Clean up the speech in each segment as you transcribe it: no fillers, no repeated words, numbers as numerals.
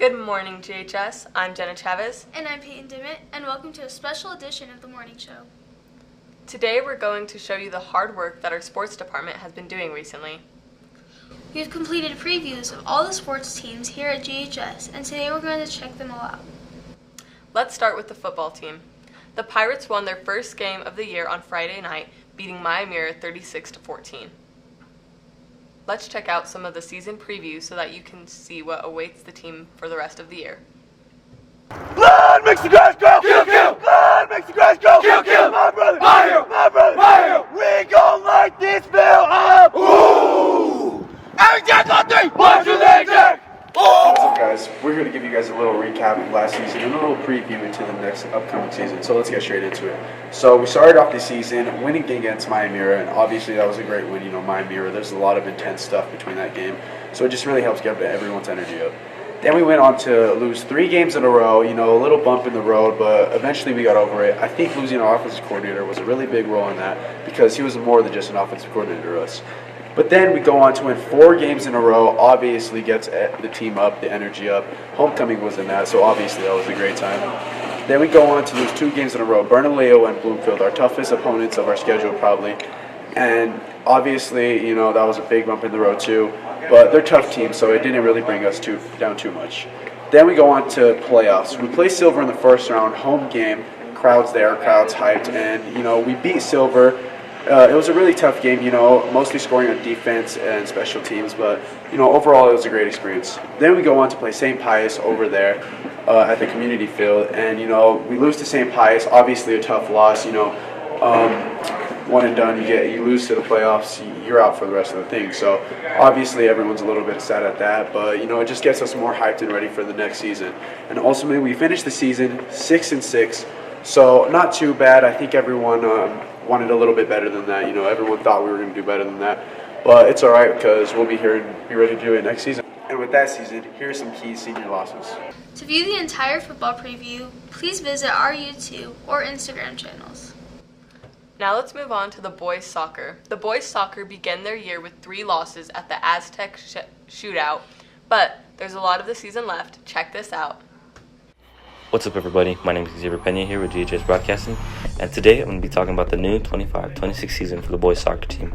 Good morning, GHS. I'm Jenna Chavez. And I'm Peyton Dimmitt, and welcome to a special edition of The Morning Show. Today we're going to show you the hard work that our sports department has been doing recently. We've completed previews of all the sports teams here at GHS, and today we're going to check them all out. Let's start with the football team. The Pirates won their first game of the year on Friday night, beating Maimira 36-14. Let's check out some of the season previews so that you can see what awaits the team for the rest of the year. Blood makes the grass grow. Kill, kill. Blood makes the grass grow. Kill, kill. My brother. Fire. My brother. Fire. We gon' light this bill up. Ooh. Every Jack on three. 1, 2, 3, Jack. What's up, guys? We're here to give you guys a little recap of last season and a little preview into the next upcoming season. So let's get straight into it. So we started off the season winning against Maimira, and obviously that was a great win. You know, Maimira, there's a lot of intense stuff between that game. So it just really helps get everyone's energy up. Then we went on to lose 3 games in a row, you know, a little bump in the road, but eventually we got over it. I think losing our offensive coordinator was a really big role in that because he was more than just an offensive coordinator to us. But then we go on to win 4 games in a row, obviously gets the team up, the energy up. Homecoming was in that, so obviously that was a great time. Then we go on to lose 2 games in a row, Bernalillo and Bloomfield, our toughest opponents of our schedule probably. And obviously, you know, that was a big bump in the road too. But they're tough teams, so it didn't really bring us down too much. Then we go on to playoffs. We play Silver in the first round, home game, crowds there, crowds hyped, and, you know, we beat Silver. It was a really tough game, you know, mostly scoring on defense and special teams, but, you know, overall it was a great experience. Then we go on to play St. Pius over there at the community field, and, you know, we lose to St. Pius, obviously a tough loss, you know, one and done, you lose to the playoffs, you're out for the rest of the thing. So obviously everyone's a little bit sad at that, but, you know, it just gets us more hyped and ready for the next season. And ultimately we finished the season 6-6, so not too bad. I think everyone wanted a little bit better than that. You know, everyone thought we were going to do better than that. But it's all right because we'll be here and be ready to do it next season. And with that season, here are some key senior losses. To view the entire football preview, please visit our YouTube or Instagram channels. Now let's move on to the boys soccer. The boys soccer began their year with 3 losses at the Aztec shootout, but there's a lot of the season left. Check this out. What's up, everybody? My name is Xavier Pena here with GHS Broadcasting, and today I'm going to be talking about the new 25-26 season for the boys soccer team.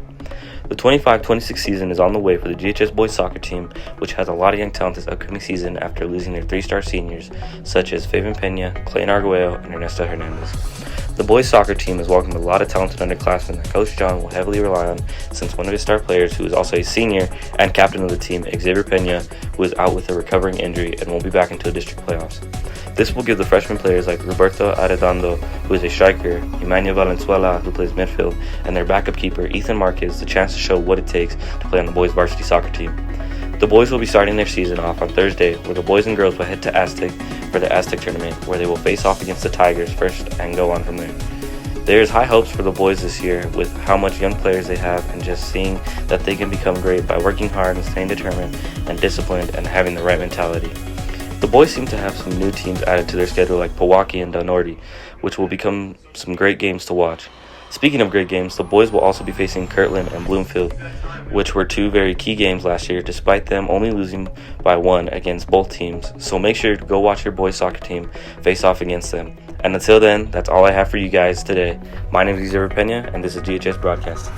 The 25-26 season is on the way for the GHS boys soccer team, which has a lot of young talent this upcoming season after losing their 3-star seniors, such as Fabian Pena, Clayton Arguello, and Ernesto Hernandez. The boys soccer team has welcomed a lot of talented underclassmen that Coach John will heavily rely on, since one of his star players, who is also a senior and captain of the team, Xavier Pena, who is out with a recovering injury and won't be back until district playoffs. This will give the freshman players like Roberto Arredondo, who is a striker, Emmanuel Valenzuela, who plays midfield, and their backup keeper, Ethan Marquez, the chance to show what it takes to play on the boys varsity soccer team. The boys will be starting their season off on Thursday, where the boys and girls will head to Aztec for the Aztec tournament, where they will face off against the Tigers first and go on from there. There is high hopes for the boys this year with how much young players they have, and just seeing that they can become great by working hard and staying determined and disciplined and having the right mentality. The boys seem to have some new teams added to their schedule like Pewaukee and Donorte, which will become some great games to watch. Speaking of great games, the boys will also be facing Kirtland and Bloomfield, which were 2 very key games last year, despite them only losing by 1 against both teams. So make sure to go watch your boys soccer team face off against them. And until then, that's all I have for you guys today. My name is Xavier Pena, and this is GHS Broadcasting.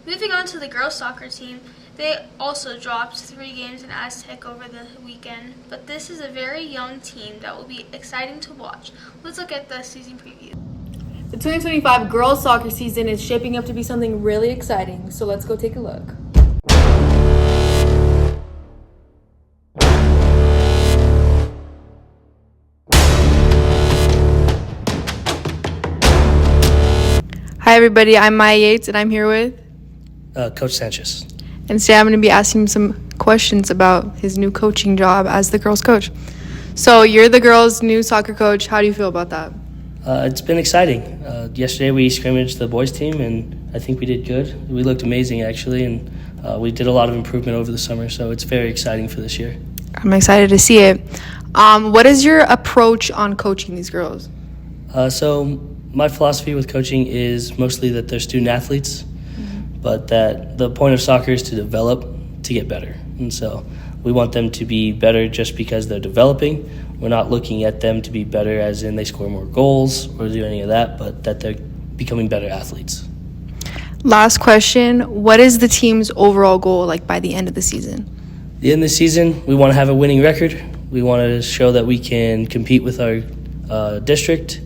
Moving on to the girls soccer team, they also dropped 3 games in Aztec over the weekend, but this is a very young team that will be exciting to watch. Let's look at the season preview. The 2025 girls soccer season is shaping up to be something really exciting, so let's go take a look. Hi everybody, I'm Maya Yates and I'm here with Coach Sanchez. And today I'm going to be asking him some questions about his new coaching job as the girls' coach. So you're the girls' new soccer coach. How do you feel about that? It's been exciting. Yesterday we scrimmaged the boys team, and I think we did good. We looked amazing, actually, and we did a lot of improvement over the summer, so it's very exciting for this year. I'm excited to see it. What is your approach on coaching these girls? So my philosophy with coaching is mostly that they're student athletes, but that the point of soccer is to develop to get better. And so we want them to be better just because they're developing. We're not looking at them to be better as in they score more goals or do any of that, but that they're becoming better athletes. Last question. What is the team's overall goal like by the end of the season? At the end of the season, we want to have a winning record. We want to show that we can compete with our district.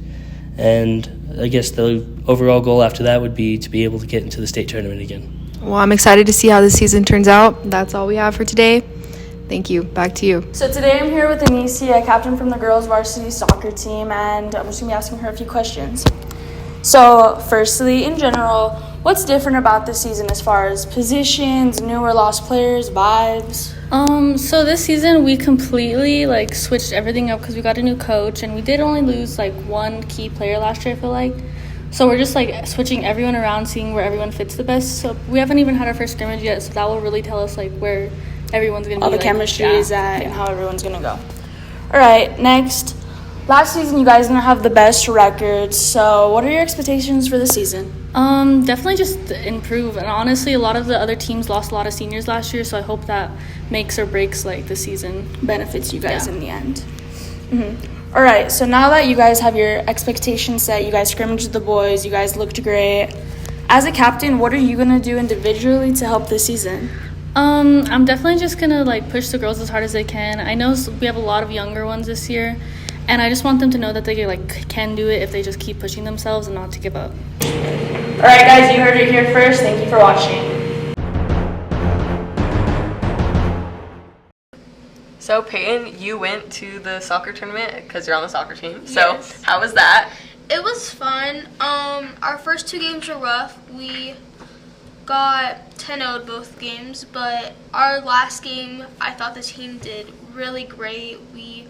And I guess the overall goal after that would be to be able to get into the state tournament again. Well, I'm excited to see how the season turns out. That's all we have for today. Thank you. Back to you. So today I'm here with Anisi, a captain from the girls varsity soccer team, and I'm just going to be asking her a few questions. So firstly, in general, what's different about this season as far as positions, new or lost players, vibes? So this season we completely switched everything up because we got a new coach, and we did only lose one key player last year, I feel like. So we're just switching everyone around, seeing where everyone fits the best. So we haven't even had our first scrimmage yet, so that will really tell us where everyone's gonna be. All the chemistry is at and how everyone's gonna go. All right, next. Last season you guys didn't have the best records, so what are your expectations for the season? Definitely just improve. And honestly, a lot of the other teams lost a lot of seniors last year, so I hope that makes or breaks the season. Benefits you guys in the end. Mm-hmm. All right, so now that you guys have your expectations set, you guys scrimmaged with the boys, you guys looked great. As a captain, what are you going to do individually to help this season? I'm definitely just going to push the girls as hard as they can. I know we have a lot of younger ones this year, and I just want them to know that they can do it if they just keep pushing themselves and not to give up. All right, guys, you heard it here first. Thank you for watching. So Peyton, you went to the soccer tournament because you're on the soccer team. So Yes. how was that? It was fun. Our first 2 games were rough. We got 10-0'd both games, but our last game, I thought the team did really great. We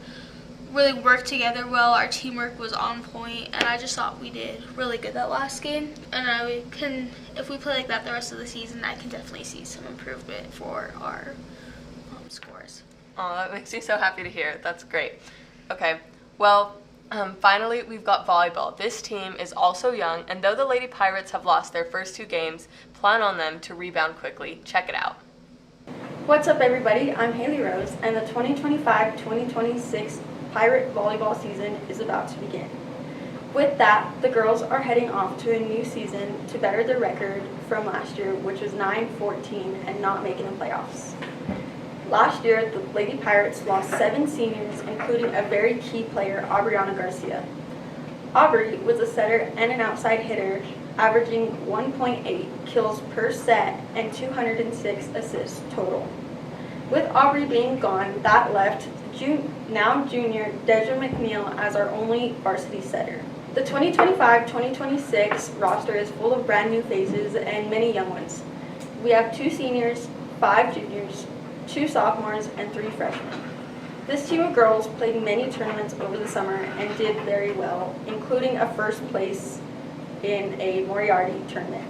really worked together well. Our teamwork was on point, and I just thought we did really good that last game. And if we play like that the rest of the season, I can definitely see some improvement for our scores. Oh, that makes me so happy to hear. That's great. Okay, well, finally, we've got volleyball. This team is also young, and though the Lady Pirates have lost their first 2 games, plan on them to rebound quickly. Check it out. What's up, everybody? I'm Haley Rose, and the 2025-2026 Pirate volleyball season is about to begin. With that, the girls are heading off to a new season to better their record from last year, which was 9-14 and not making the playoffs. Last year, the Lady Pirates lost 7 seniors, including a very key player, Aubriana Garcia. Aubrey was a setter and an outside hitter, averaging 1.8 kills per set and 206 assists total. With Aubrey being gone, that left now junior Deja McNeil as our only varsity setter. The 2025-2026 roster is full of brand new faces and many young ones. We have 2 seniors, 5 juniors, 2 sophomores, and 3 freshmen. This team of girls played many tournaments over the summer and did very well, including a first place in a Moriarty tournament.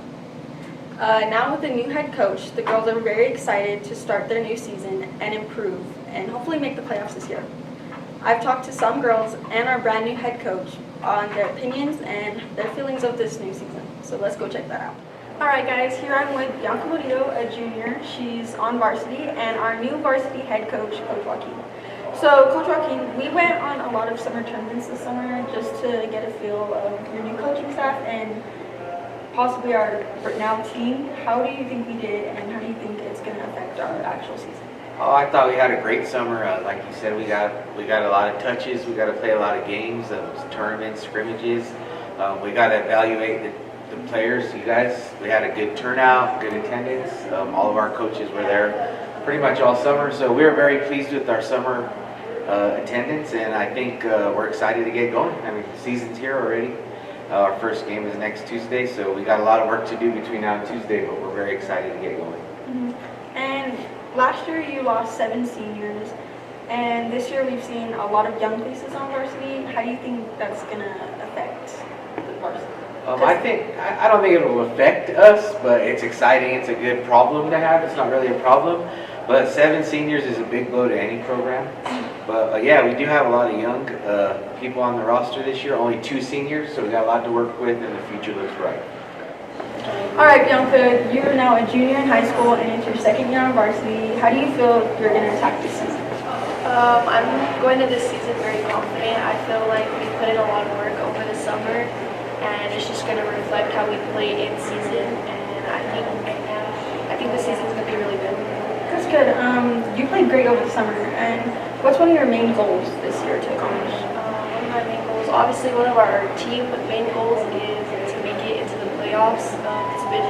Now with a new head coach, the girls are very excited to start their new season and improve and hopefully make the playoffs this year. I've talked to some girls and our brand new head coach on their opinions and their feelings of this new season. So let's go check that out. Alright guys, here I'm with Bianca Murillo, a junior. She's on varsity, and our new varsity head coach, Coach Joaquin. So Coach Joaquin, we went on a lot of summer tournaments this summer just to get a feel of your new coaching staff and possibly our now team. How do you think we did, and how do you think it's going to affect our actual season? Oh, I thought we had a great summer. Like you said, we got a lot of touches. We got to play a lot of games, tournaments, scrimmages. We got to evaluate the players. You guys, we had a good turnout, good attendance. All of our coaches were there pretty much all summer, so we were very pleased with our summer attendance, and I think we're excited to get going. I mean, the season's here already. Our first game is next Tuesday, so we got a lot of work to do between now and Tuesday, but we're very excited to get going. Mm-hmm. And last year you lost 7 seniors, and this year we've seen a lot of young faces on varsity. How do you think that's going to affect the varsity? I don't think it will affect us, but it's exciting. It's a good problem to have. It's not really a problem, but 7 seniors is a big blow to any program. But yeah, we do have a lot of young people on the roster this year. Only 2 seniors, so we got a lot to work with, and the future looks bright. All right, Bianca, you're now a junior in high school and it's your second year on varsity. How do you feel you're going to attack this season? I'm going to this season very confident. I feel like we put in a lot of work over the summer, and it's just going to reflect how we played in season. And I think the season's going to be really good. That's good. You played great over the summer. And what's one of your main goals this year to accomplish? One of my main goals, obviously, one of our team main goals is to make it into the playoffs. It's been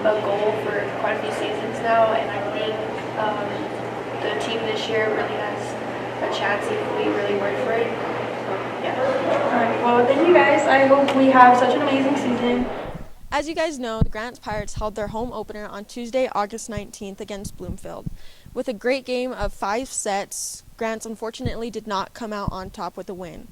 a goal for quite a few seasons now, and I think the team this year really has a chance if we really work for it. Yeah. All right. Well, thank you guys. I hope we have such an amazing season. As you guys know, the Grants Pirates held their home opener on Tuesday, August 19th against Bloomfield. With a great game of 5 sets, Grants unfortunately did not come out on top with a win.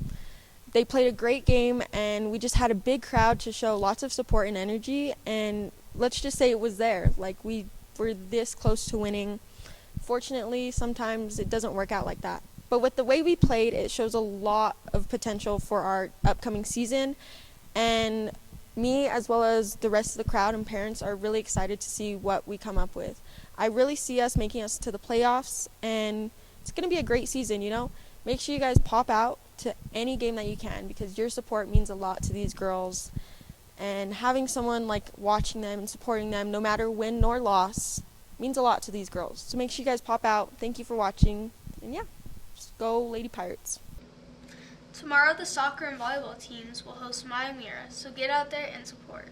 They played a great game, and we just had a big crowd to show lots of support and energy, and let's just say it was there. Like, we were this close to winning. Fortunately, sometimes it doesn't work out like that. But with the way we played, it shows a lot of potential for our upcoming season, and me, as well as the rest of the crowd and parents, are really excited to see what we come up with. I really see us making us to the playoffs, and it's going to be a great season, you know. Make sure you guys pop out to any game that you can, because your support means a lot to these girls. And having someone like watching them and supporting them, no matter win nor loss, means a lot to these girls. So make sure you guys pop out. Thank you for watching. And yeah, just go Lady Pirates. Tomorrow, the soccer and volleyball teams will host Maya Mira, so get out there and support.